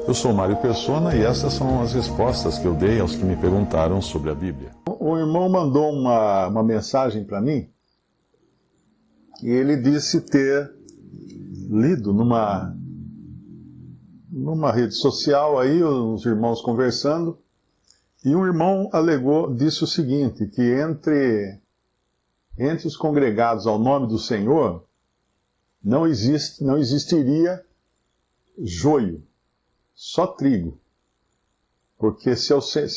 Eu sou Mário Persona e essas são as respostas que eu dei aos que me perguntaram sobre a Bíblia. O irmão mandou uma mensagem para mim e ele disse ter lido numa rede social aí, os irmãos conversando, e um irmão disse o seguinte, que entre os congregados ao nome do Senhor não existiria joio, só trigo. Porque se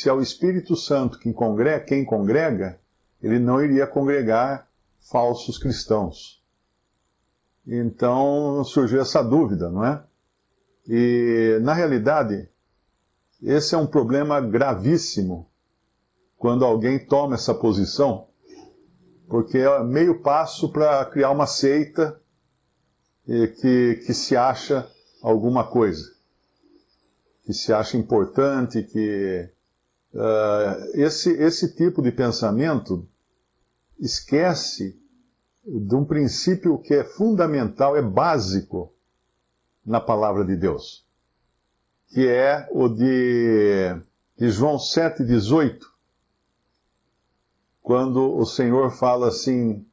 é o Espírito Santo quem congrega, ele não iria congregar falsos cristãos. Então surgiu essa dúvida, não é? E, na realidade, esse é um problema gravíssimo quando alguém toma essa posição, porque é meio passo para criar uma seita que se acha alguma coisa, que se acha importante, que esse tipo de pensamento esquece de um princípio que é fundamental, é básico na palavra de Deus, que é o de João 7,18, quando o Senhor fala assim: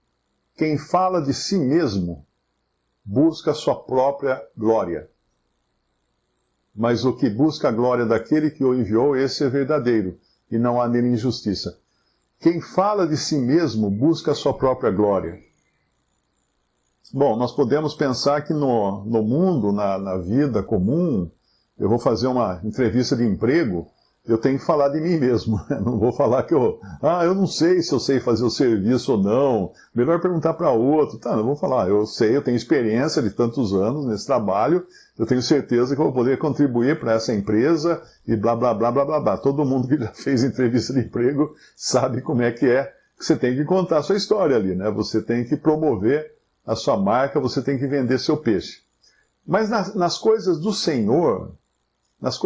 quem fala de si mesmo busca a sua própria glória. Mas o que busca a glória daquele que o enviou, esse é verdadeiro, e não há nele injustiça. Quem fala de si mesmo busca a sua própria glória. Bom, nós podemos pensar que no mundo, na vida comum, eu vou fazer uma entrevista de emprego, eu tenho que falar de mim mesmo. Não vou falar que eu não sei se eu sei fazer o serviço ou não. Melhor perguntar para outro. Tá, eu vou falar, eu sei, eu tenho experiência de tantos anos nesse trabalho, eu tenho certeza que eu vou poder contribuir para essa empresa e blá, blá, blá, blá, blá, blá. Todo mundo que já fez entrevista de emprego sabe como é que você tem que contar a sua história ali, né? Você tem que promover a sua marca, você tem que vender seu peixe. Mas nas coisas do Senhor, nós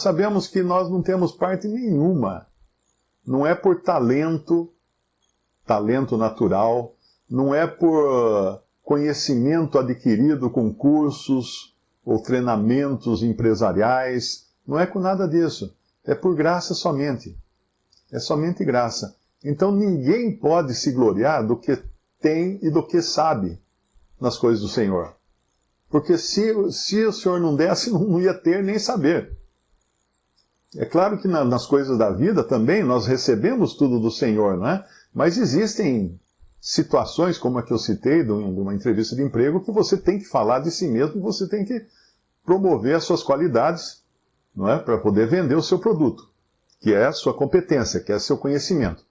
sabemos que nós não temos parte nenhuma. Não é por talento natural, não é por conhecimento adquirido com cursos ou treinamentos empresariais, não é com nada disso. É por graça somente. É somente graça. Então ninguém pode se gloriar do que tem e do que sabe nas coisas do Senhor. Porque se o Senhor não desse, não ia ter nem saber. É claro que nas coisas da vida também nós recebemos tudo do Senhor, não é? Mas existem situações, como a que eu citei, de uma entrevista de emprego, que você tem que falar de si mesmo, você tem que promover as suas qualidades, não é? Para poder vender o seu produto, que é a sua competência, que é o seu conhecimento.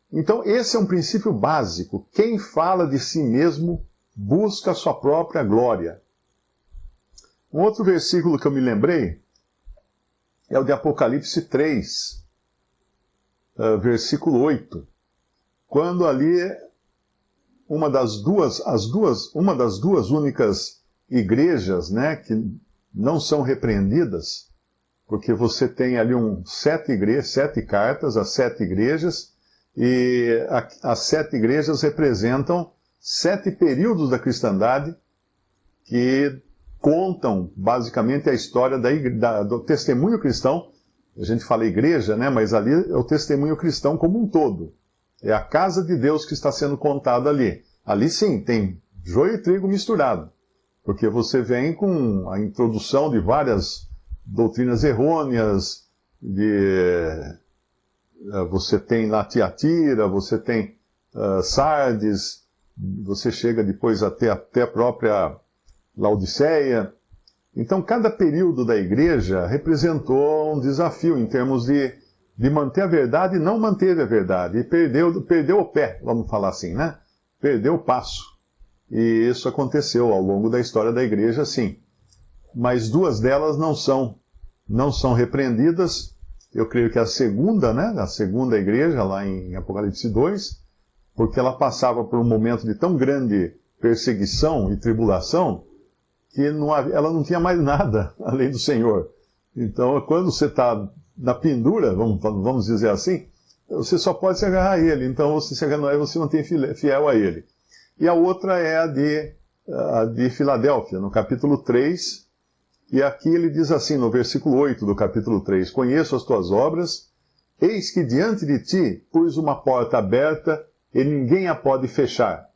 Então, esse é um princípio básico. Quem fala de si mesmo busca a sua própria glória. Um outro versículo que eu me lembrei é o de Apocalipse 3, versículo 8. Quando ali uma das duas únicas igrejas, né, que não são repreendidas, porque você tem ali 7 cartas, as 7 igrejas, e as 7 igrejas representam 7 períodos da cristandade que contam basicamente a história do testemunho cristão. A gente fala igreja, né? Mas ali é o testemunho cristão como um todo. É a casa de Deus que está sendo contada ali. Ali sim, tem joio e trigo misturado. Porque você vem com a introdução de várias doutrinas errôneas, você tem lá Tiatira, você tem Sardes, você chega depois até a própria Laodiceia. Então, cada período da igreja representou um desafio em termos de manter a verdade e não manteve a verdade. E perdeu o pé, vamos falar assim, né? Perdeu o passo. E isso aconteceu ao longo da história da igreja, sim. Mas 2 delas não são repreendidas. Eu creio que a segunda, né? A segunda igreja, lá em Apocalipse 2, porque ela passava por um momento de tão grande perseguição e tribulação, que ela não tinha mais nada além do Senhor. Então, quando você está na pendura, vamos dizer assim, você só pode se agarrar a Ele. Então, você se agarrar a Ele, você não tem fiel a Ele. E a outra é a de Filadélfia, no capítulo 3, E aqui ele diz assim, no versículo 8 do capítulo 3, conheço as tuas obras, eis que diante de ti pus uma porta aberta e ninguém a pode fechar.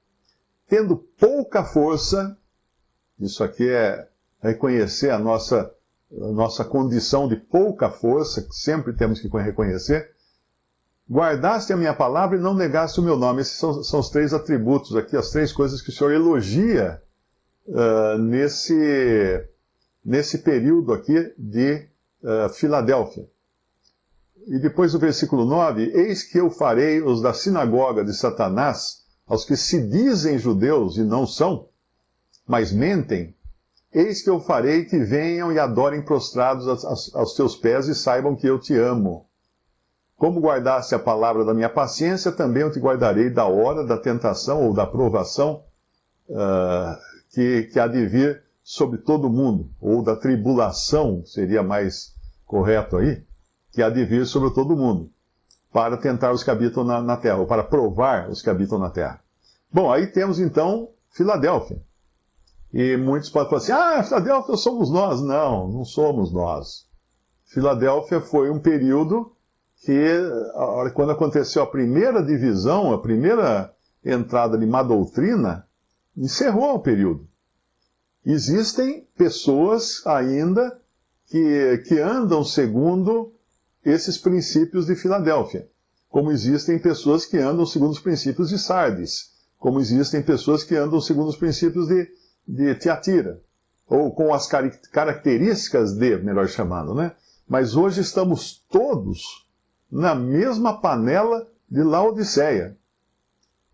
Tendo pouca força, isso aqui é reconhecer a nossa condição de pouca força, que sempre temos que reconhecer, guardaste a minha palavra e não negaste o meu nome. Esses são os três atributos aqui, as três coisas que o Senhor elogia nesse período aqui de Filadélfia. E depois do versículo 9, eis que eu farei os da sinagoga de Satanás, aos que se dizem judeus e não são, mas mentem, eis que eu farei que venham e adorem prostrados aos teus pés e saibam que eu te amo. Como guardaste a palavra da minha paciência, também eu te guardarei da hora da tentação ou da provação que há de vir sobre todo o mundo, ou da tribulação, seria mais correto aí, que há de vir sobre todo o mundo, para tentar os que habitam na terra, ou para provar os que habitam na terra. Bom, aí temos então Filadélfia. E muitos podem falar assim, Filadélfia somos nós. Não, não somos nós. Filadélfia foi um período que, quando aconteceu a primeira divisão, a primeira entrada de má doutrina, encerrou o período. Existem pessoas ainda que andam segundo esses princípios de Filadélfia, como existem pessoas que andam segundo os princípios de Sardes, como existem pessoas que andam segundo os princípios de Tiatira, ou com as características de, melhor chamando, né? Mas hoje estamos todos na mesma panela de Laodiceia.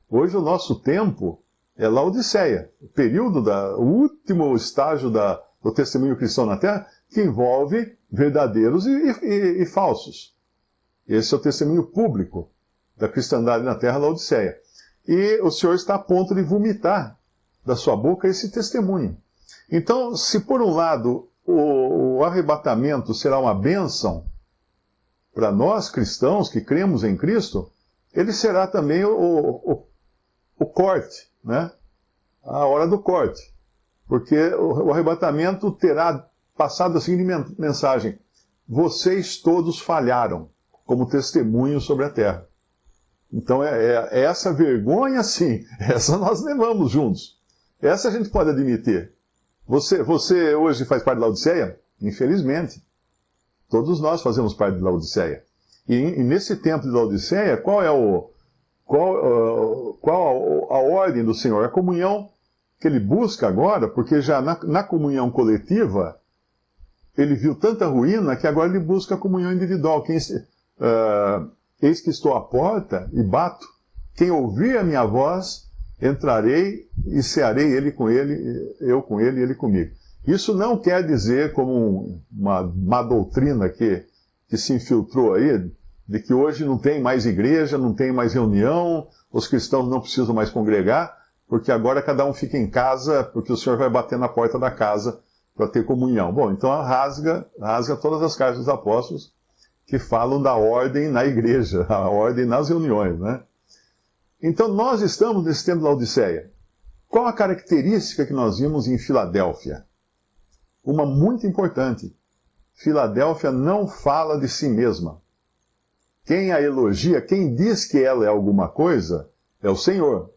Hoje o nosso tempo é Laodiceia, o último estágio do testemunho cristão na Terra, que envolve verdadeiros e falsos. Esse é o testemunho público da cristandade na Terra, Laodiceia. E o Senhor está a ponto de vomitar da sua boca esse testemunho. Então, se por um lado o arrebatamento será uma bênção para nós cristãos que cremos em Cristo, ele será também o corte, né? A hora do corte. Porque o arrebatamento terá passado a seguinte mensagem: vocês todos falharam como testemunho sobre a terra. Então essa vergonha, sim, essa nós levamos juntos. Essa a gente pode admitir. Você hoje faz parte da Laodiceia? Infelizmente. Todos nós fazemos parte da Laodiceia. E nesse tempo de Laodiceia, qual a ordem do Senhor? A comunhão que ele busca agora, porque já na comunhão coletiva, ele viu tanta ruína que agora ele busca a comunhão individual. Eis que estou à porta e bato. Quem ouvir a minha voz, entrarei e cearei ele com ele, eu com ele e ele comigo. Isso não quer dizer, como uma doutrina que se infiltrou aí, de que hoje não tem mais igreja, não tem mais reunião, os cristãos não precisam mais congregar, porque agora cada um fica em casa, porque o Senhor vai bater na porta da casa para ter comunhão. Bom, então rasga todas as cartas dos apóstolos que falam da ordem na igreja, a ordem nas reuniões, né? Então nós estamos nesse tempo de Laodiceia. Qual a característica que nós vimos em Filadélfia? Uma muito importante. Filadélfia não fala de si mesma. Quem a elogia, quem diz que ela é alguma coisa, é o Senhor.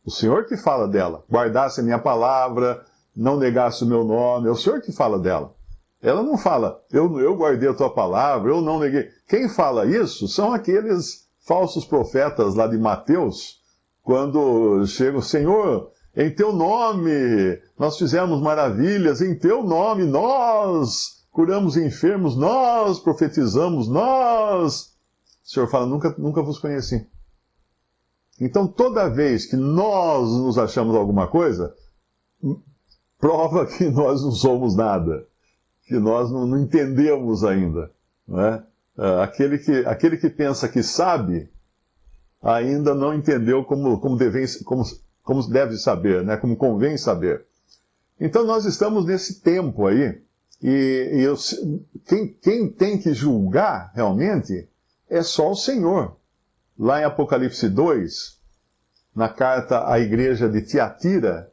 O Senhor que fala dela. Guardasse a minha palavra, não negasse o meu nome, é o Senhor que fala dela. Ela não fala, eu guardei a tua palavra, eu não neguei. Quem fala isso são aqueles falsos profetas lá de Mateus, quando chega o Senhor, em teu nome nós fizemos maravilhas, em teu nome nós curamos enfermos, nós profetizamos, nós... O Senhor fala, nunca vos conheci. Então toda vez que nós nos achamos alguma coisa, prova que nós não somos nada, que nós não entendemos ainda, não é? Aquele que pensa que sabe, ainda não entendeu como deve saber, né? Como convém saber. Então nós estamos nesse tempo aí, quem tem que julgar realmente é só o Senhor. Lá em Apocalipse 2, na carta à igreja de Tiatira,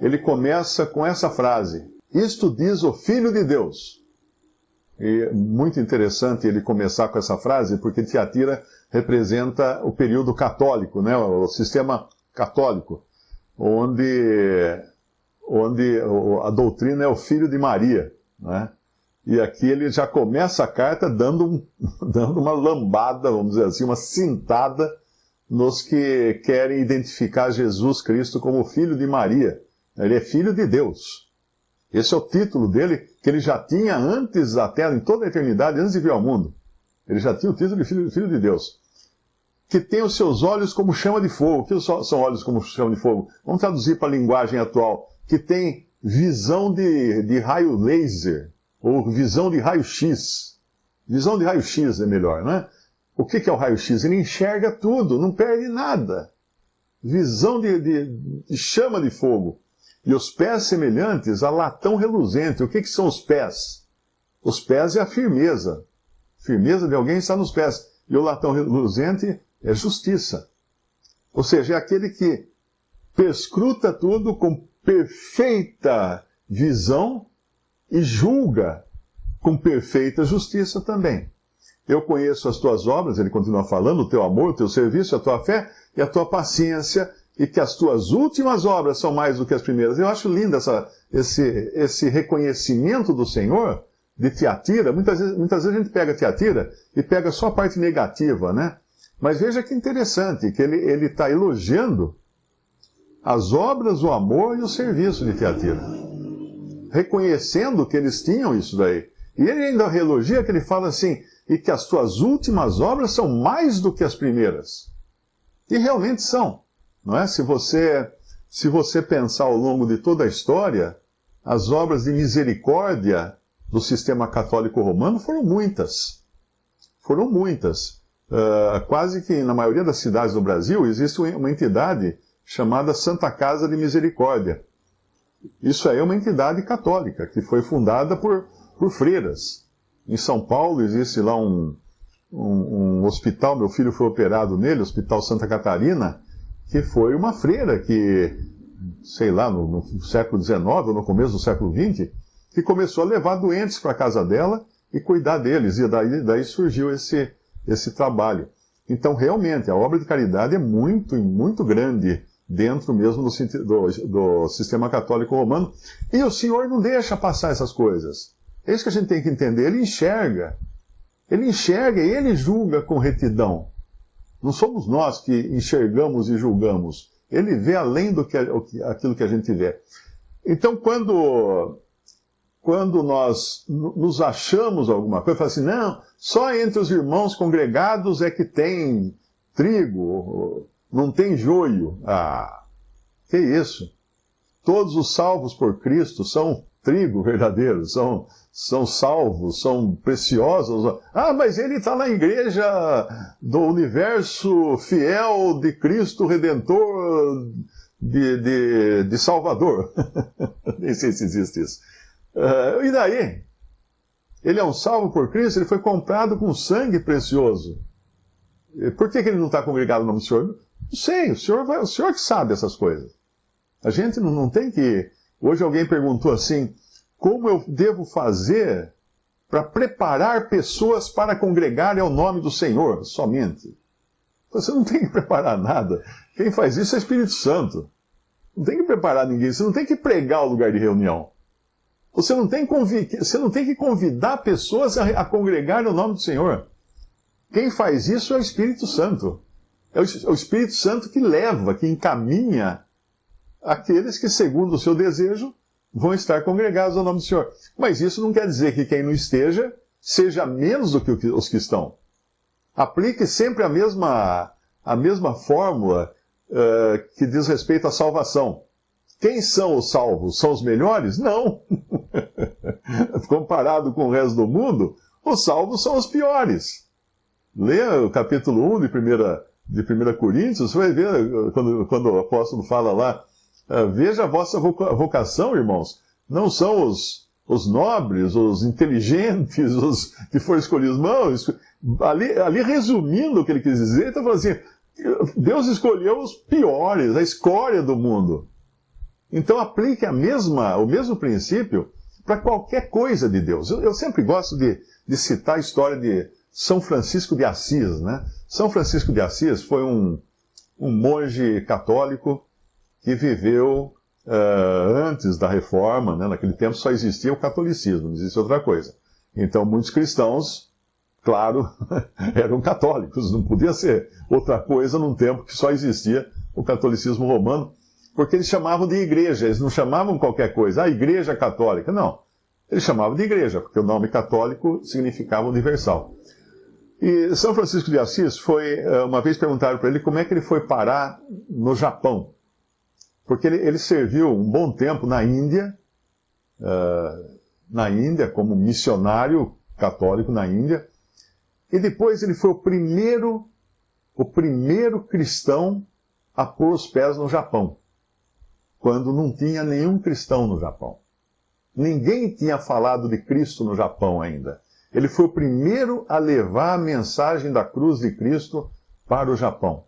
ele começa com essa frase: Isto diz o Filho de Deus. E muito interessante ele começar com essa frase, porque Tiatira representa o período católico, né, o sistema católico, onde a doutrina é o Filho de Maria, né? E aqui ele já começa a carta dando uma lambada, vamos dizer assim, uma cintada nos que querem identificar Jesus Cristo como Filho de Maria. Ele é Filho de Deus. Esse é o título dele, que ele já tinha antes, até em toda a eternidade, antes de vir ao mundo. Ele já tinha o título de Filho de Deus. Que tem os seus olhos como chama de fogo. O que são olhos como chama de fogo? Vamos traduzir para a linguagem atual. Que tem visão de raio laser, ou visão de raio-x. Visão de raio-x é melhor, né? O que é o raio-x? Ele enxerga tudo, não perde nada. Visão de chama de fogo. E os pés semelhantes a latão reluzente. O que são os pés? Os pés é a firmeza. A firmeza de alguém está nos pés. E o latão reluzente é justiça. Ou seja, é aquele que perscruta tudo com perfeita visão e julga com perfeita justiça também. Eu conheço as tuas obras, ele continua falando, o teu amor, o teu serviço, a tua fé e a tua paciência, e que as tuas últimas obras são mais do que as primeiras. Eu acho lindo esse reconhecimento do Senhor de Tiatira. Muitas vezes a gente pega Tiatira e pega só a parte negativa, né? Mas veja que interessante, que ele está elogiando as obras, o amor e o serviço de Tiatira. Reconhecendo que eles tinham isso daí. E ele ainda elogia que ele fala assim, e que as tuas últimas obras são mais do que as primeiras. E realmente são. Não é? Se você pensar ao longo de toda a história, as obras de misericórdia do sistema católico romano foram muitas. Foram muitas. Quase que na maioria das cidades do Brasil existe uma entidade chamada Santa Casa de Misericórdia. Isso aí é uma entidade católica, que foi fundada por freiras. Em São Paulo existe lá um hospital, meu filho foi operado nele, Hospital Santa Catarina, que foi uma freira que, sei lá, no século XIX ou no começo do século XX, que começou a levar doentes para a casa dela e cuidar deles. E daí surgiu esse trabalho. Então, realmente, a obra de caridade é muito, muito grande dentro mesmo do sistema católico romano. E o Senhor não deixa passar essas coisas. É isso que a gente tem que entender. Ele enxerga. Ele enxerga e ele julga com retidão. Não somos nós que enxergamos e julgamos. Ele vê além aquilo que a gente vê. Então, quando nós nos achamos alguma coisa, fala assim, não, só entre os irmãos congregados é que tem trigo, não tem joio. Ah, que isso? Todos os salvos por Cristo são trigo verdadeiro, são salvos, são preciosos. Ah, mas ele está na igreja do universo fiel de Cristo Redentor de Salvador. Nem sei se existe isso. E daí? Ele é um salvo por Cristo, ele foi comprado com sangue precioso. Por que ele não está congregado no nome do Senhor? Não sei, o senhor que sabe essas coisas. A gente não tem que... Hoje alguém perguntou assim, como eu devo fazer para preparar pessoas para congregarem ao nome do Senhor somente? Você não tem que preparar nada. Quem faz isso é o Espírito Santo. Não tem que preparar ninguém, você não tem que pregar o lugar de reunião. Você não tem que convidar pessoas a congregar no nome do Senhor. Quem faz isso é o Espírito Santo. É o Espírito Santo que leva, que encaminha aqueles que, segundo o seu desejo, vão estar congregados ao nome do Senhor. Mas isso não quer dizer que quem não esteja seja menos do que os que estão. Aplique sempre a mesma fórmula que diz respeito à salvação. Quem são os salvos? São os melhores? Não. Comparado com o resto do mundo, os salvos são os piores. Leia o capítulo 1 de 1 Coríntios, você vai ver quando o apóstolo fala lá, veja a vossa vocação, irmãos. Não são os nobres, os inteligentes, os que foram escolhidos. Não, ali resumindo o que ele quis dizer, ele está falando assim, Deus escolheu os piores, a escória do mundo. Então aplique o mesmo princípio para qualquer coisa de Deus. Eu sempre gosto de citar a história de São Francisco de Assis, né? São Francisco de Assis foi um monge católico que viveu antes da Reforma, né? Naquele tempo só existia o catolicismo, não existia outra coisa. Então muitos cristãos, claro, eram católicos, não podia ser outra coisa num tempo que só existia o catolicismo romano, porque eles chamavam de igreja, eles não chamavam qualquer coisa, a igreja católica, não. Eles chamavam de igreja, porque o nome católico significava universal. E São Francisco de Assis uma vez perguntaram para ele como é que ele foi parar no Japão. Porque ele serviu um bom tempo na Índia, como missionário católico na Índia, e depois ele foi o primeiro cristão a pôr os pés no Japão, quando não tinha nenhum cristão no Japão. Ninguém tinha falado de Cristo no Japão ainda. Ele foi o primeiro a levar a mensagem da cruz de Cristo para o Japão.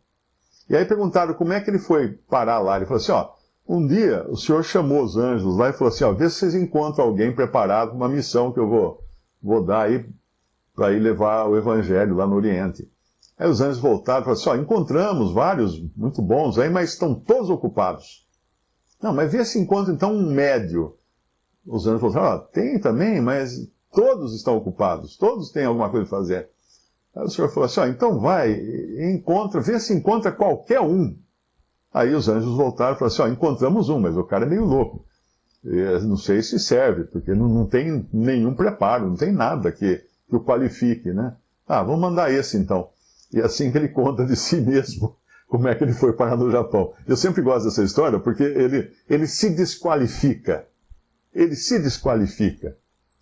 E aí perguntaram como é que ele foi parar lá. Ele falou assim, um dia o Senhor chamou os anjos lá e falou assim, vê se vocês encontram alguém preparado para uma missão que eu vou dar aí para ir levar o Evangelho lá no Oriente. Aí os anjos voltaram e falaram assim, encontramos vários muito bons aí, mas estão todos ocupados. Não, mas vê se encontra então um médio. Os anjos falaram, tem também, mas todos estão ocupados, todos têm alguma coisa a fazer. Aí o Senhor falou assim, então vai, vê se encontra qualquer um. Aí os anjos voltaram e falaram assim, encontramos um, mas o cara é meio louco. Eu não sei se serve, porque não tem nenhum preparo, não tem nada que o qualifique, né? Vamos mandar esse então. E assim que ele conta de si mesmo, como é que ele foi parar no Japão. Eu sempre gosto dessa história, porque ele se desqualifica. Ele se desqualifica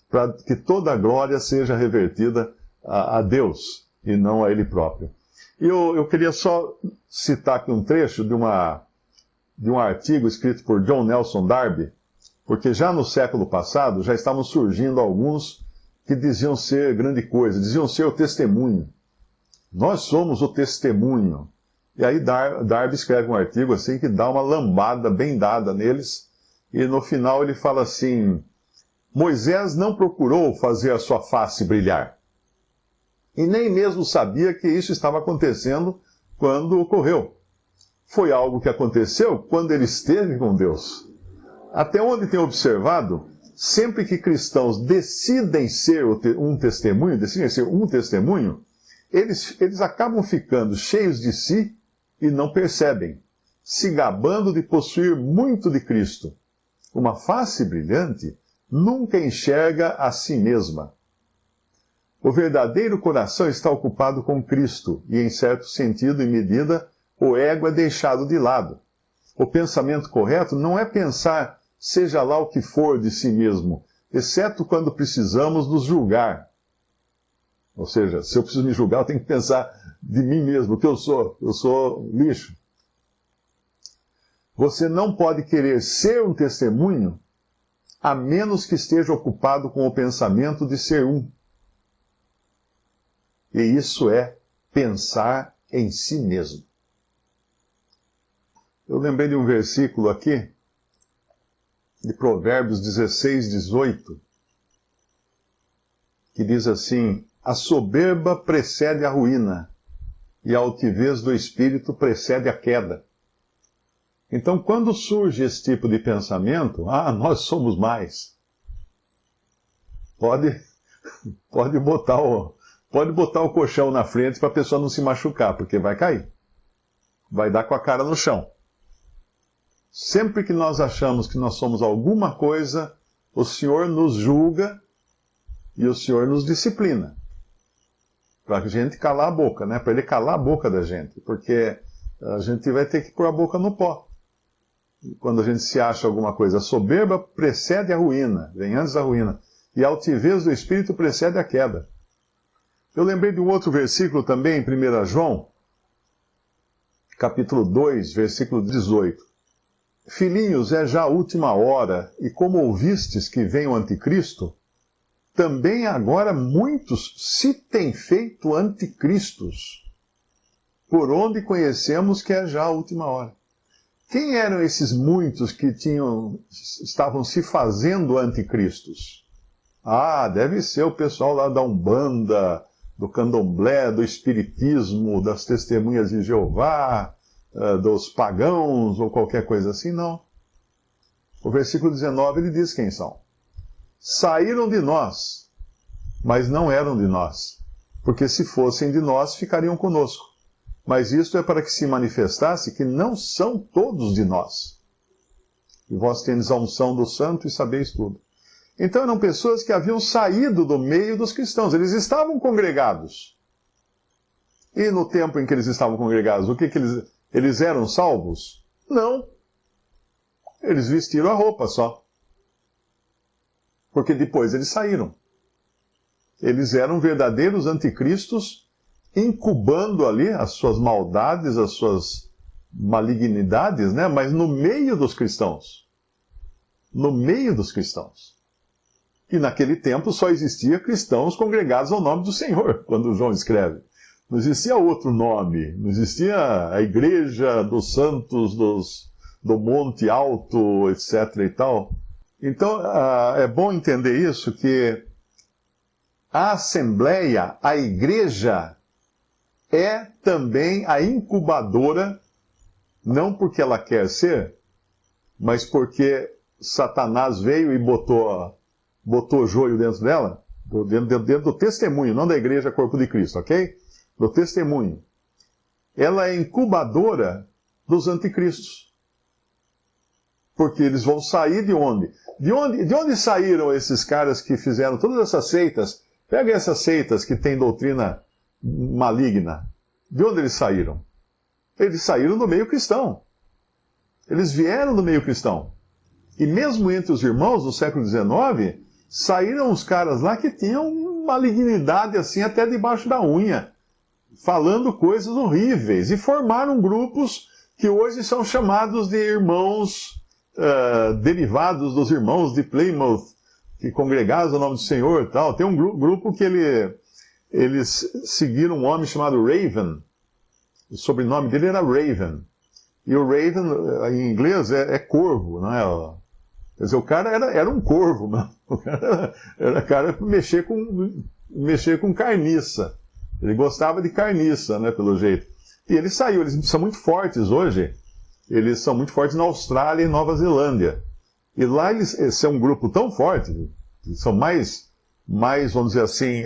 para que toda a glória seja revertida a Deus e não a ele próprio. E eu queria só citar aqui um trecho de um artigo escrito por John Nelson Darby, porque já no século passado já estavam surgindo alguns que diziam ser grande coisa, diziam ser o testemunho. Nós somos o testemunho. E aí Darby escreve um artigo assim que dá uma lambada bem dada neles, e no final ele fala assim, Moisés não procurou fazer a sua face brilhar, e nem mesmo sabia que isso estava acontecendo quando ocorreu. Foi algo que aconteceu quando ele esteve com Deus. Até onde tem observado, sempre que cristãos decidem ser um testemunho, eles acabam ficando cheios de si e não percebem, se gabando de possuir muito de Cristo. Uma face brilhante nunca enxerga a si mesma. O verdadeiro coração está ocupado com Cristo e, em certo sentido e medida, o ego é deixado de lado. O pensamento correto não é pensar seja lá o que for de si mesmo, exceto quando precisamos nos julgar. Ou seja, se eu preciso me julgar, eu tenho que pensar de mim mesmo, o que eu sou lixo. Você não pode querer ser um testemunho a menos que esteja ocupado com o pensamento de ser um. E isso é pensar em si mesmo. Eu lembrei de um versículo aqui, de Provérbios 16, 18, que diz assim, a soberba precede a ruína, e a altivez do espírito precede a queda. Então, quando surge esse tipo de pensamento, nós somos mais. Pode botar o colchão na frente para a pessoa não se machucar, porque vai cair. Vai dar com a cara no chão. Sempre que nós achamos que nós somos alguma coisa, o Senhor nos julga e o Senhor nos disciplina. Para a gente calar a boca, né? Para Ele calar a boca da gente. Porque a gente vai ter que pôr a boca no pó. Quando a gente se acha alguma coisa. A soberba precede a ruína, vem antes da ruína. E a altivez do espírito precede a queda. Eu lembrei de um outro versículo também, em 1 João, capítulo 2, versículo 18. Filhinhos, é já a última hora, e como ouvistes que vem o anticristo, também agora muitos se têm feito anticristos, por onde conhecemos que é já a última hora. Quem eram esses muitos que estavam se fazendo anticristos? Ah, deve ser o pessoal lá da Umbanda, do Candomblé, do Espiritismo, das Testemunhas de Jeová, dos pagãos ou qualquer coisa assim. Não. O versículo 19 ele diz quem são. Saíram de nós, mas não eram de nós, porque se fossem de nós, ficariam conosco. Mas isto é para que se manifestasse que não são todos de nós. E vós tendes a unção do santo e sabeis tudo. Então eram pessoas que haviam saído do meio dos cristãos. Eles estavam congregados. E no tempo em que eles estavam congregados, o que eles eram salvos? Não. Eles vestiram a roupa só. Porque depois eles saíram. Eles eram verdadeiros anticristos, incubando ali as suas maldades, as suas malignidades, né? Mas no meio dos cristãos. No meio dos cristãos. E naquele tempo só existia cristãos congregados ao nome do Senhor, quando João escreve. Não existia outro nome, não existia a igreja dos santos, do Monte Alto, etc. e tal. Então, é bom entender isso, que a assembleia, a igreja, é também a incubadora, não porque ela quer ser, mas porque Satanás veio e botou joio dentro dela, dentro do testemunho, não da igreja corpo de Cristo, ok? Do testemunho. Ela é incubadora dos anticristos. Porque eles vão sair de onde? De onde saíram esses caras que fizeram todas essas seitas? Pega essas seitas que têm doutrina maligna. De onde eles saíram? Eles saíram do meio cristão. Eles vieram do meio cristão. E mesmo entre os irmãos do século XIX, saíram os caras lá que tinham malignidade assim até debaixo da unha, falando coisas horríveis, e formaram grupos que hoje são chamados de irmãos derivados dos irmãos de Plymouth, que congregados ao nome do Senhor e tal. Tem um grupo que eles seguiram um homem chamado Raven. O sobrenome dele era Raven. E o Raven, em inglês, é corvo, não é? Quer dizer, o cara era um corvo, mano. O cara era cara para mexer com carniça. Ele gostava de carniça, né, pelo jeito. E ele saiu, eles são muito fortes hoje. Eles são muito fortes na Austrália e Nova Zelândia. E lá eles são um grupo tão forte, eles são mais, vamos dizer assim,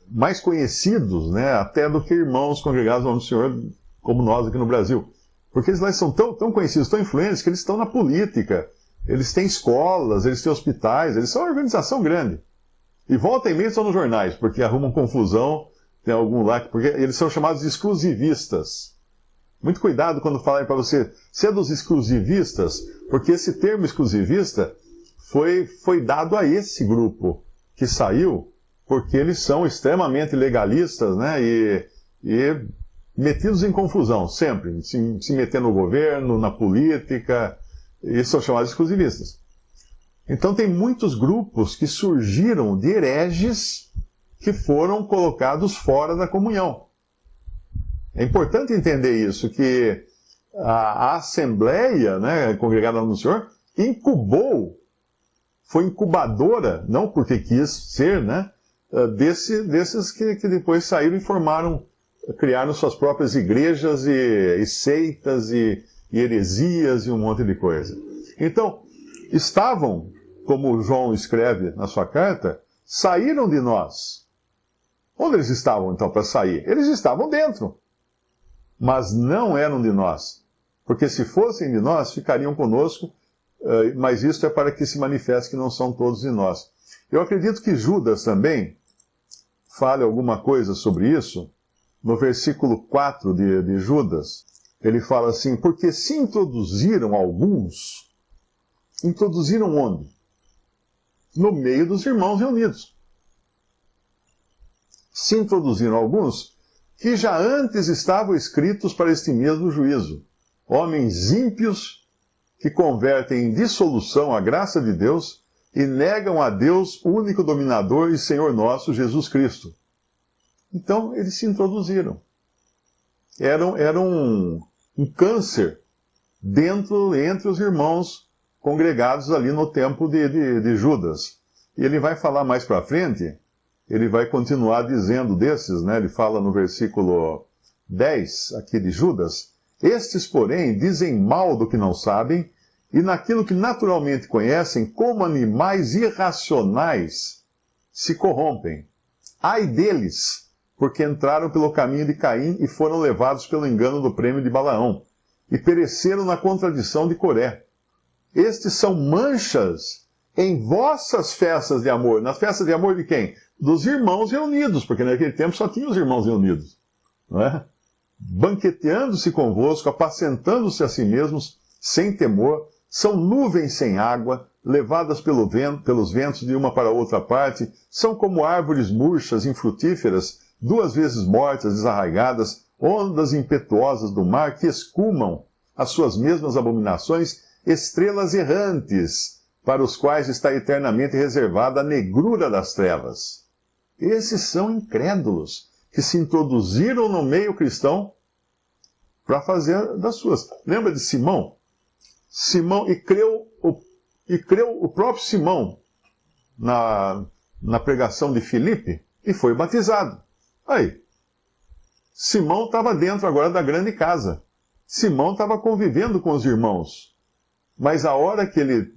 mais conhecidos, né, até do que irmãos congregados ao nome do Senhor, como nós aqui no Brasil. Porque eles lá são tão conhecidos, tão influentes, que eles estão na política, eles têm escolas, eles têm hospitais, eles são uma organização grande. E volta e meia estão nos jornais, porque arrumam confusão, tem algum lá, porque eles são chamados de exclusivistas. Muito cuidado quando falarem para você, você é dos exclusivistas, porque esse termo exclusivista foi dado a esse grupo que saiu, porque eles são extremamente legalistas, né, e metidos em confusão, sempre, se metendo no governo, na política, e são chamados exclusivistas. Então tem muitos grupos que surgiram de hereges que foram colocados fora da comunhão. É importante entender isso, que a Assembleia, né, congregada no Senhor, foi incubadora, não porque quis ser, né, desses que depois saíram e criaram suas próprias igrejas e seitas e heresias e um monte de coisa. Então, estavam, como João escreve na sua carta, saíram de nós. Onde eles estavam, então, para sair? Eles estavam dentro. Mas não eram de nós. Porque se fossem de nós, ficariam conosco, mas isto é para que se manifeste que não são todos de nós. Eu acredito que Judas também fale alguma coisa sobre isso. No versículo 4 de Judas, ele fala assim, porque se introduziram alguns, introduziram onde? No meio dos irmãos reunidos. Se introduziram alguns que já antes estavam escritos para este mesmo juízo. Homens ímpios que convertem em dissolução a graça de Deus e negam a Deus, o único dominador e Senhor nosso, Jesus Cristo. Então, eles se introduziram. Era um um câncer entre os irmãos congregados ali no templo de Judas. E ele vai falar mais para frente, ele vai continuar dizendo desses, né? Ele fala no versículo 10, aqui de Judas: estes, porém, dizem mal do que não sabem, e naquilo que naturalmente conhecem, como animais irracionais, se corrompem. Ai deles, porque entraram pelo caminho de Caim e foram levados pelo engano do prêmio de Balaão, e pereceram na contradição de Coré. Estes são manchas em vossas festas de amor. Nas festas de amor de quem? Dos irmãos reunidos, porque naquele tempo só tinha os irmãos reunidos, não é? Banqueteando-se convosco, apacentando-se a si mesmos, sem temor, são nuvens sem água, levadas pelos ventos de uma para outra parte, são como árvores murchas, infrutíferas, 2 vezes mortas, desarraigadas, ondas impetuosas do mar que escumam as suas mesmas abominações, estrelas errantes, para os quais está eternamente reservada a negrura das trevas. Esses são incrédulos, que se introduziram no meio cristão para fazer das suas. Lembra de Simão? Simão, e creu o próprio Simão na pregação de Filipe e foi batizado. Aí, Simão estava dentro agora da grande casa. Simão estava convivendo com os irmãos. Mas a hora que ele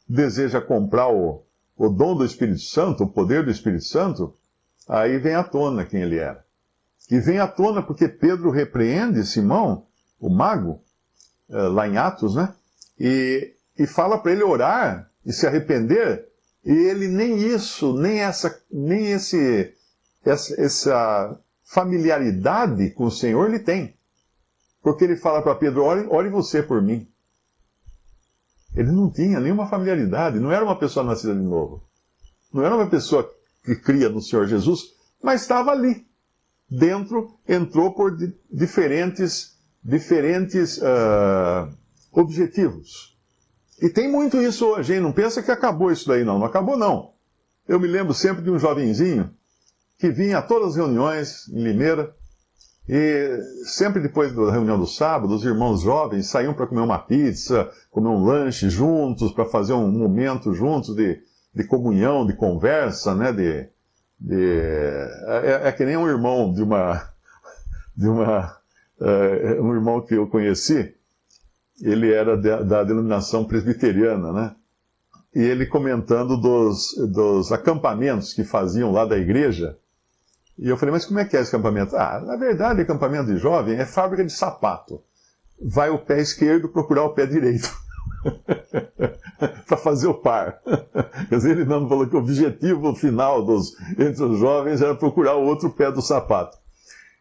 deseja comprar o dom do Espírito Santo, o poder do Espírito Santo, aí vem à tona quem ele era. E vem à tona porque Pedro repreende Simão, o mago, lá em Atos, né? E fala para ele orar e se arrepender, e ele nem isso, nem essa familiaridade com o Senhor ele tem. Porque ele fala para Pedro: ore você por mim. Ele não tinha nenhuma familiaridade, não era uma pessoa nascida de novo. Não era uma pessoa que cria no Senhor Jesus, mas estava ali. Dentro, entrou por diferentes objetivos. E tem muito isso hoje, hein? Não pensa que acabou isso daí, não. Não acabou, não. Eu me lembro sempre de um jovenzinho que vinha a todas as reuniões em Limeira, e sempre depois da reunião do sábado, os irmãos jovens saíam para comer uma pizza, comer um lanche juntos, para fazer um momento juntos de comunhão, de conversa, né? É que nem um irmão um irmão que eu conheci, ele era da denominação presbiteriana, né? E ele comentando dos acampamentos que faziam lá da igreja. E eu falei: mas como é que é esse acampamento? Na verdade, acampamento de jovem é fábrica de sapato. Vai o pé esquerdo procurar o pé direito. Para fazer o par. Quer dizer, ele não falou que o objetivo final entre os jovens era procurar o outro pé do sapato.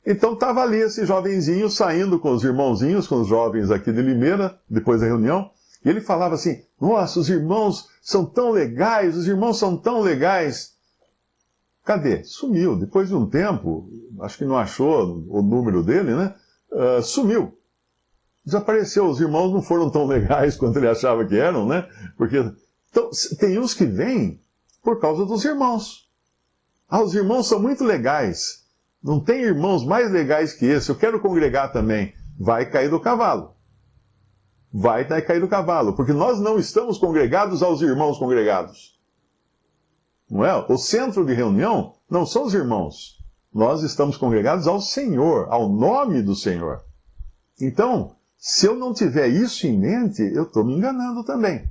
Então estava ali esse jovenzinho saindo com os irmãozinhos, com os jovens aqui de Limeira, depois da reunião, e ele falava assim: nossa, os irmãos são tão legais, os irmãos são tão legais. Cadê? Sumiu. Depois de um tempo, acho que não achou o número dele, né? Sumiu. Desapareceu. Os irmãos não foram tão legais quanto ele achava que eram, né? Porque então, tem uns que vêm por causa dos irmãos. Os irmãos são muito legais. Não tem irmãos mais legais que esse. Eu quero congregar também. Vai cair do cavalo. Vai cair do cavalo. Porque nós não estamos congregados aos irmãos congregados. Não é? O centro de reunião não são os irmãos. Nós estamos congregados ao Senhor, ao nome do Senhor. Então, se eu não tiver isso em mente, eu estou me enganando também.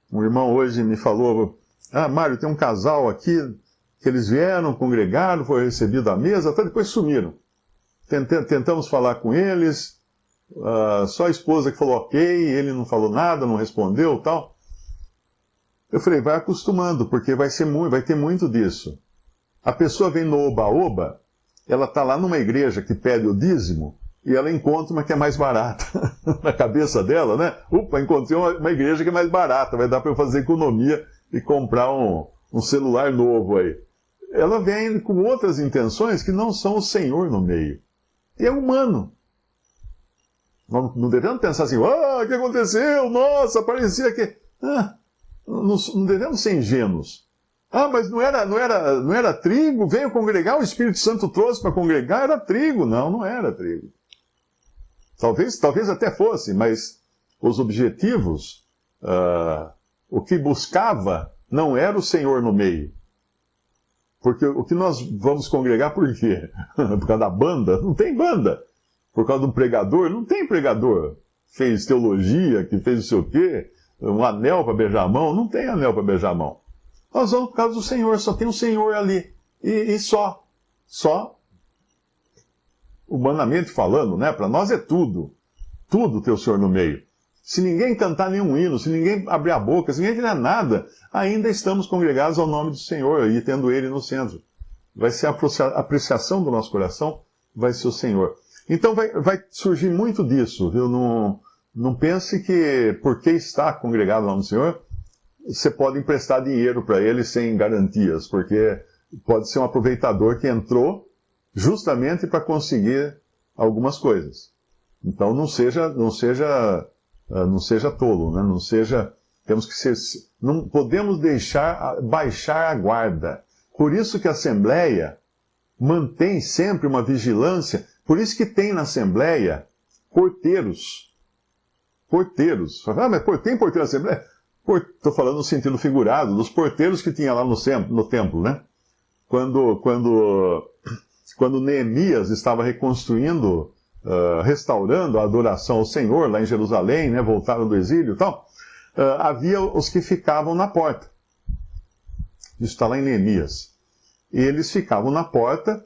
Um irmão hoje me falou: Mário, tem um casal aqui que eles vieram, congregaram, foi recebido à mesa, até depois sumiram. Tentamos falar com eles, só a esposa que falou ok, ele não falou nada, não respondeu, tal. Eu falei: vai acostumando, porque vai ter muito disso. A pessoa vem no oba-oba, ela está lá numa igreja que pede o dízimo, e ela encontra uma que é mais barata. Na cabeça dela, né? Encontrei uma igreja que é mais barata, vai dar para eu fazer economia e comprar um celular novo aí. Ela vem com outras intenções que não são o Senhor no meio. E é humano. Não devemos pensar assim: o que aconteceu? Nossa, parecia que... Não devemos ser ingênuos. Mas não era trigo? Veio congregar, o Espírito Santo trouxe para congregar, era trigo. Não era trigo. Talvez até fosse, mas os objetivos, o que buscava não era o Senhor no meio. Porque o que nós vamos congregar por quê? Por causa da banda? Não tem banda. Por causa do pregador? Não tem pregador. Fez teologia, que fez não sei o quê, um anel para beijar a mão? Não tem anel para beijar a mão. Nós vamos por causa do Senhor, só tem um Senhor ali. E só. Só. Humanamente falando, né? Para nós é tudo. Tudo ter o Senhor no meio. Se ninguém cantar nenhum hino, se ninguém abrir a boca, se ninguém fizer nada, ainda estamos congregados ao nome do Senhor e tendo Ele no centro. Vai ser a apreciação do nosso coração, vai ser o Senhor. Então vai surgir muito disso, viu? Não pense que porque está congregado ao nome do Senhor, você pode emprestar dinheiro para Ele sem garantias, porque pode ser um aproveitador que entrou justamente para conseguir algumas coisas. Então não seja tolo, né? Não podemos baixar a guarda. Por isso que a Assembleia mantém sempre uma vigilância. Por isso que tem na Assembleia porteiros. Porteiros. Mas tem porteiro na Assembleia? Estou falando no sentido figurado, dos porteiros que tinha lá no templo, né? Quando Neemias estava reconstruindo, restaurando a adoração ao Senhor lá em Jerusalém, né, voltaram do exílio e tal, havia os que ficavam na porta. Isso está lá em Neemias. E eles ficavam na porta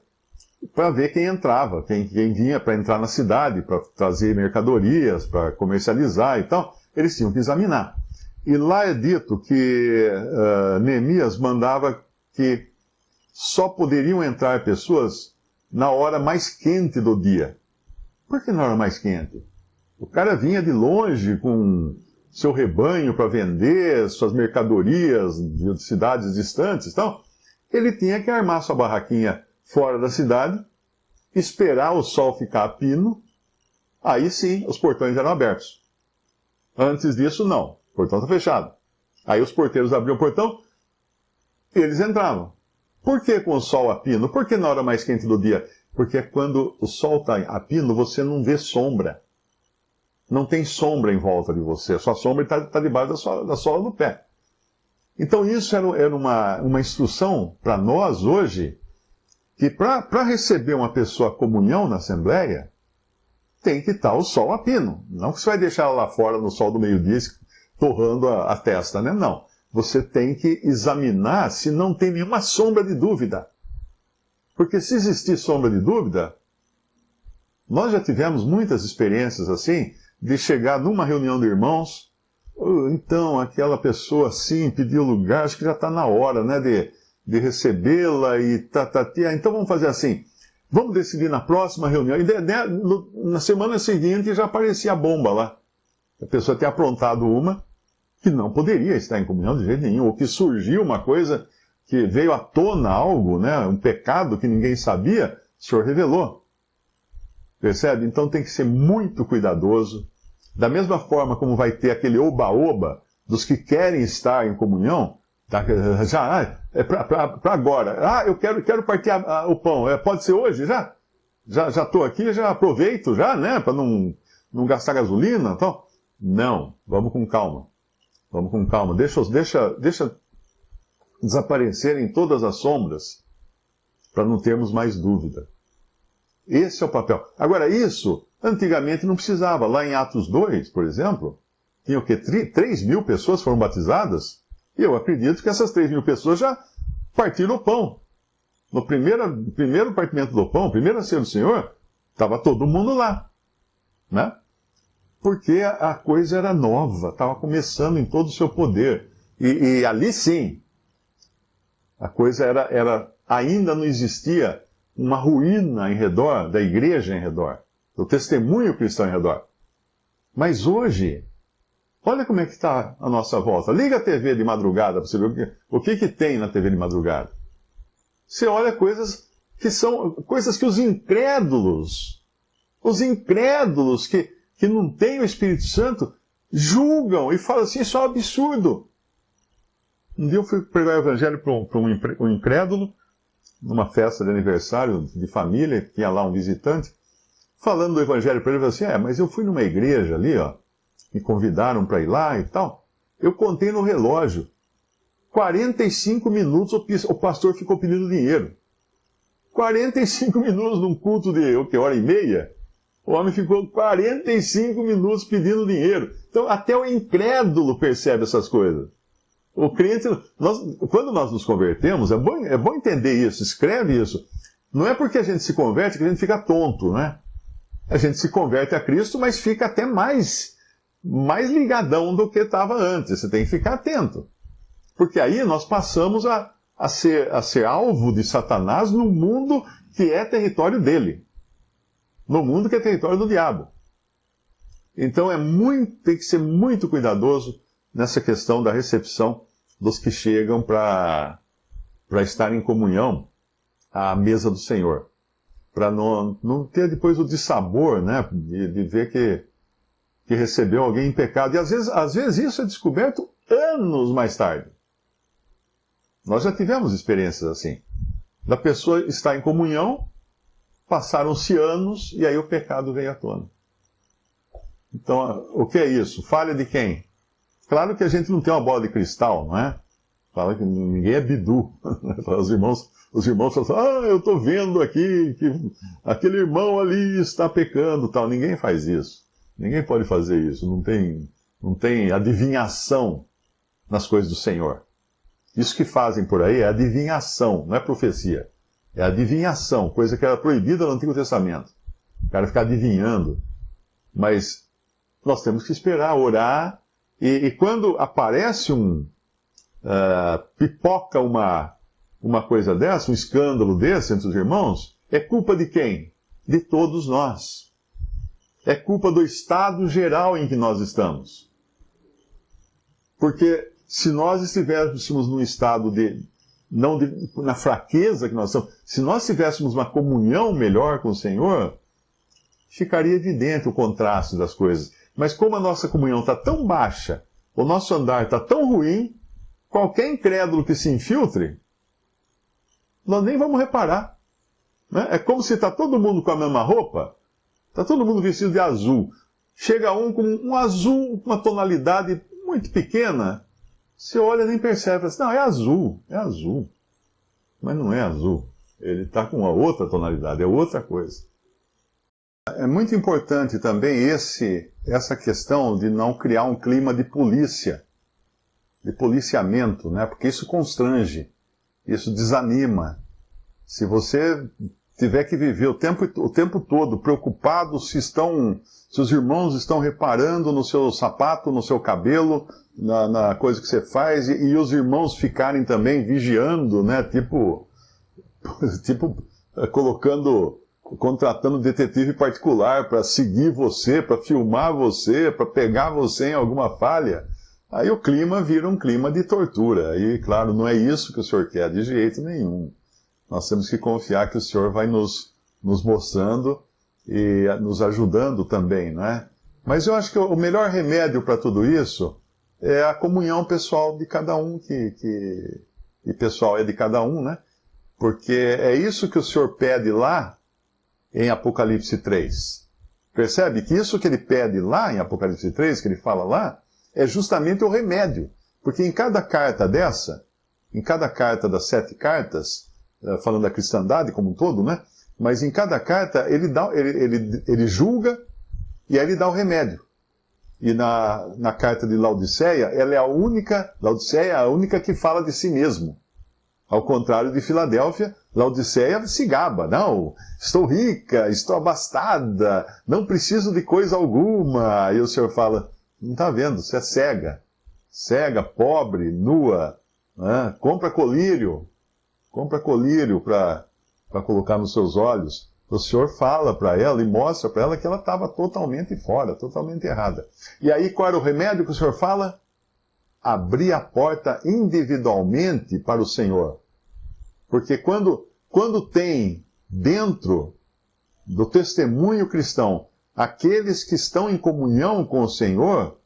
para ver quem entrava, quem vinha para entrar na cidade, para trazer mercadorias, para comercializar e tal. Eles tinham que examinar. E lá é dito que Neemias mandava que só poderiam entrar pessoas na hora mais quente do dia. Por que na hora mais quente? O cara vinha de longe com seu rebanho para vender, suas mercadorias de cidades distantes. Então, ele tinha que armar sua barraquinha fora da cidade, esperar o sol ficar a pino, aí sim os portões eram abertos. Antes disso, não. O portão está fechado. Aí os porteiros abriam o portão e eles entravam. Por que com o sol a pino? Por que na hora mais quente do dia? Porque quando o sol está a pino, você não vê sombra. Não tem sombra em volta de você. A sua sombra está debaixo da sola do pé. Então isso era uma instrução para nós hoje, que para receber uma pessoa a comunhão na Assembleia, tem que estar o sol a pino. Não que você vai deixar ela lá fora no sol do meio-dia torrando a testa, né? Não. Você tem que examinar se não tem nenhuma sombra de dúvida. Porque se existir sombra de dúvida, nós já tivemos muitas experiências assim, de chegar numa reunião de irmãos, então aquela pessoa assim pediu lugar, acho que já está na hora, né, de recebê-la e então vamos fazer assim, vamos decidir na próxima reunião. E na semana seguinte já aparecia a bomba lá. A pessoa tinha aprontado uma que não poderia estar em comunhão de jeito nenhum, ou que surgiu uma coisa que veio à tona algo, né, um pecado que ninguém sabia, o Senhor revelou. Percebe? Então tem que ser muito cuidadoso. Da mesma forma como vai ter aquele oba-oba dos que querem estar em comunhão, já é para agora. Eu quero partir o pão. Pode ser hoje já? Já estou aqui, já aproveito já, né, para não gastar gasolina, então. Não, vamos com calma. Vamos com calma. Deixa desaparecerem todas as sombras para não termos mais dúvida. Esse é o papel. Agora, isso, antigamente não precisava. Lá em Atos 2, por exemplo, tinha o quê? 3.000 pessoas foram batizadas. E eu acredito que essas 3.000 pessoas já partiram o pão. No primeiro partimento do pão, primeira ceia do Senhor, estava todo mundo lá. Né? Porque a coisa era nova, estava começando em todo o seu poder. E ali sim, a coisa ainda não existia uma ruína em redor, da igreja em redor, do testemunho cristão em redor. Mas hoje, olha como é que está a nossa volta. Liga a TV de madrugada para você ver o que tem na TV de madrugada. Você olha coisas que são coisas que os incrédulos que não têm o Espírito Santo, julgam e falam assim, isso é um absurdo. Um dia eu fui pregar o evangelho para um incrédulo, numa festa de aniversário de família, tinha lá um visitante. falando do evangelho para ele, ele falou assim, mas eu fui numa igreja ali, ó, me convidaram para ir lá e tal, eu contei no relógio, 45 minutos o pastor ficou pedindo dinheiro. 45 minutos num culto de, hora e meia? O homem ficou 45 minutos pedindo dinheiro. Então, até o incrédulo percebe essas coisas. O crente, quando nós nos convertemos, é bom entender isso, escreve isso. Não é porque a gente se converte que a gente fica tonto, né? A gente se converte a Cristo, mas fica até mais ligadão do que estava antes. Você tem que ficar atento. Porque aí nós passamos a ser alvo de Satanás no mundo que é território dele. No mundo que é território do diabo. Então tem que ser muito cuidadoso nessa questão da recepção dos que chegam para estar em comunhão à mesa do Senhor. Para não ter depois o dissabor, né, de ver que recebeu alguém em pecado. E às vezes isso é descoberto anos mais tarde. Nós já tivemos experiências assim. Da pessoa estar em comunhão, passaram-se anos e aí o pecado veio à tona. Então, o que é isso? Falha de quem? Claro que a gente não tem uma bola de cristal, não é? Fala que ninguém é bidu. Os irmãos falam, eu estou vendo aqui que aquele irmão ali está pecando, tal. Ninguém faz isso. Ninguém pode fazer isso. Não tem adivinhação nas coisas do Senhor. Isso que fazem por aí é adivinhação, não é profecia. É adivinhação, coisa que era proibida no Antigo Testamento. O cara ficar adivinhando. Mas nós temos que esperar, orar, e quando aparece pipoca uma coisa dessa, um escândalo desse entre os irmãos, é culpa de quem? De todos nós. É culpa do estado geral em que nós estamos. Porque se nós estivéssemos num estado na fraqueza que nós estamos, se nós tivéssemos uma comunhão melhor com o Senhor, ficaria evidente o contraste das coisas. Mas como a nossa comunhão está tão baixa, o nosso andar está tão ruim, qualquer incrédulo que se infiltre, nós nem vamos reparar. Né? É como se está todo mundo com a mesma roupa, está todo mundo vestido de azul. Chega um com um azul, uma tonalidade muito pequena, você olha e nem percebe. Assim, não, é azul. Mas não é azul. Ele está com uma outra tonalidade, é outra coisa. É muito importante também essa questão de não criar um clima de polícia, de policiamento, né? Porque isso constrange, isso desanima. Se você tiver que viver o tempo todo preocupado se os irmãos estão reparando no seu sapato, no seu cabelo, na coisa que você faz, e os irmãos ficarem também vigiando, né? Tipo contratando detetive particular para seguir você, para filmar você, para pegar você em alguma falha, aí o clima vira um clima de tortura. E, claro, não é isso que o Senhor quer de jeito nenhum. Nós temos que confiar que o Senhor vai nos mostrando e nos ajudando também, não é? Mas eu acho que o melhor remédio para tudo isso é a comunhão pessoal de cada um, e pessoal é de cada um, né? Porque é isso que o Senhor pede lá em Apocalipse 3. Percebe que isso que ele pede lá em Apocalipse 3, que ele fala lá, é justamente o remédio. Porque em cada carta dessa, em cada carta das 7 cartas, falando da cristandade como um todo, né? Mas em cada carta ele julga e aí ele dá o remédio. E na carta de Laodiceia, ela é Laodiceia é a única que fala de si mesmo. Ao contrário de Filadélfia, Laodiceia se gaba. Não, estou rica, estou abastada, não preciso de coisa alguma. E o Senhor fala, não está vendo, você é cega, pobre, nua, né? Compra colírio para colocar nos seus olhos. O Senhor fala para ela e mostra para ela que ela estava totalmente fora, totalmente errada. E aí qual era o remédio que o Senhor fala? Abrir a porta individualmente para o Senhor. Porque quando tem dentro do testemunho cristão aqueles que estão em comunhão com o Senhor,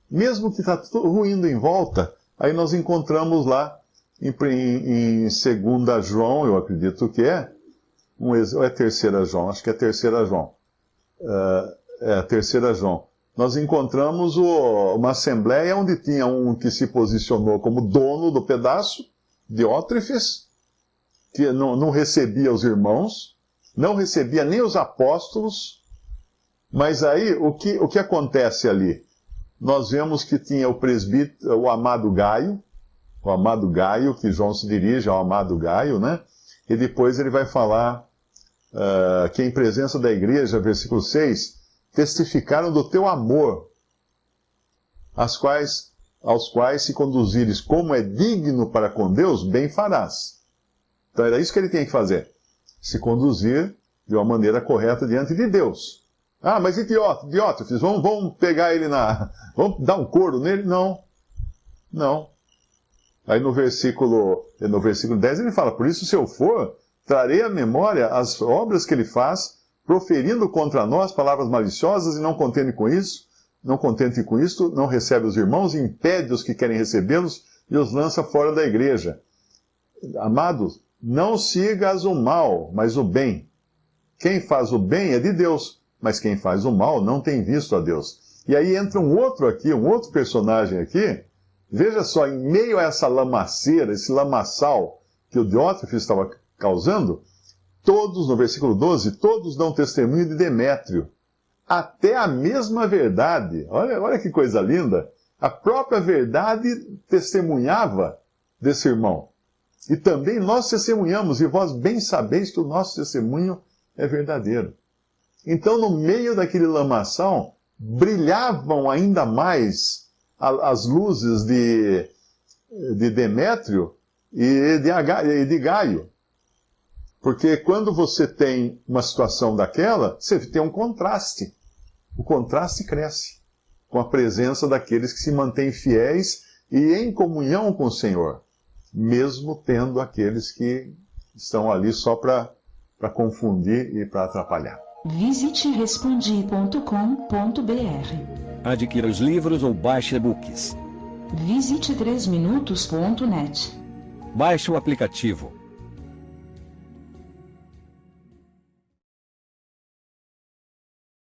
mesmo que está tudo ruindo em volta, aí nós encontramos lá em 2 João, eu acredito que é, ou é 3 João, acho que é 3 João. 3 João, nós encontramos uma assembleia onde tinha um que se posicionou como dono do pedaço, Diótrefes, que não recebia os irmãos, não recebia nem os apóstolos, mas aí o que acontece ali? Nós vemos que tinha o presbítero, o amado Gaio, que João se dirige ao amado Gaio, né? E depois ele vai falar que em presença da igreja, versículo 6, testificaram do teu amor, aos quais se conduzires como é digno para com Deus, bem farás. Então era isso que ele tinha que fazer, se conduzir de uma maneira correta diante de Deus. Ah, mas e Diótrefes, vamos pegar ele vamos dar um couro nele? Não. Aí no versículo 10 ele fala, por isso se eu for, trarei à memória as obras que ele faz, proferindo contra nós palavras maliciosas, e não contente com isso, não recebe os irmãos, impede os que querem recebê-los e os lança fora da igreja. Amados, não sigas o mal, mas o bem. Quem faz o bem é de Deus, mas quem faz o mal não tem visto a Deus. E aí entra um outro personagem aqui, veja só, em meio a essa lamaceira, esse lamaçal que o Diótrefes estava causando, todos, no versículo 12, todos dão testemunho de Demétrio. Até a mesma verdade, olha que coisa linda, a própria verdade testemunhava desse irmão. E também nós testemunhamos, e vós bem sabeis que o nosso testemunho é verdadeiro. Então, no meio daquele lamaçal, brilhavam ainda mais as luzes de Demétrio e de Gaio. Porque quando você tem uma situação daquela, você tem um contraste. O contraste cresce com a presença daqueles que se mantêm fiéis e em comunhão com o Senhor, mesmo tendo aqueles que estão ali só para confundir e para atrapalhar. Visite respondi.com.br. Adquira os livros ou baixe e-books. Visite 3minutos.net. Baixe o aplicativo.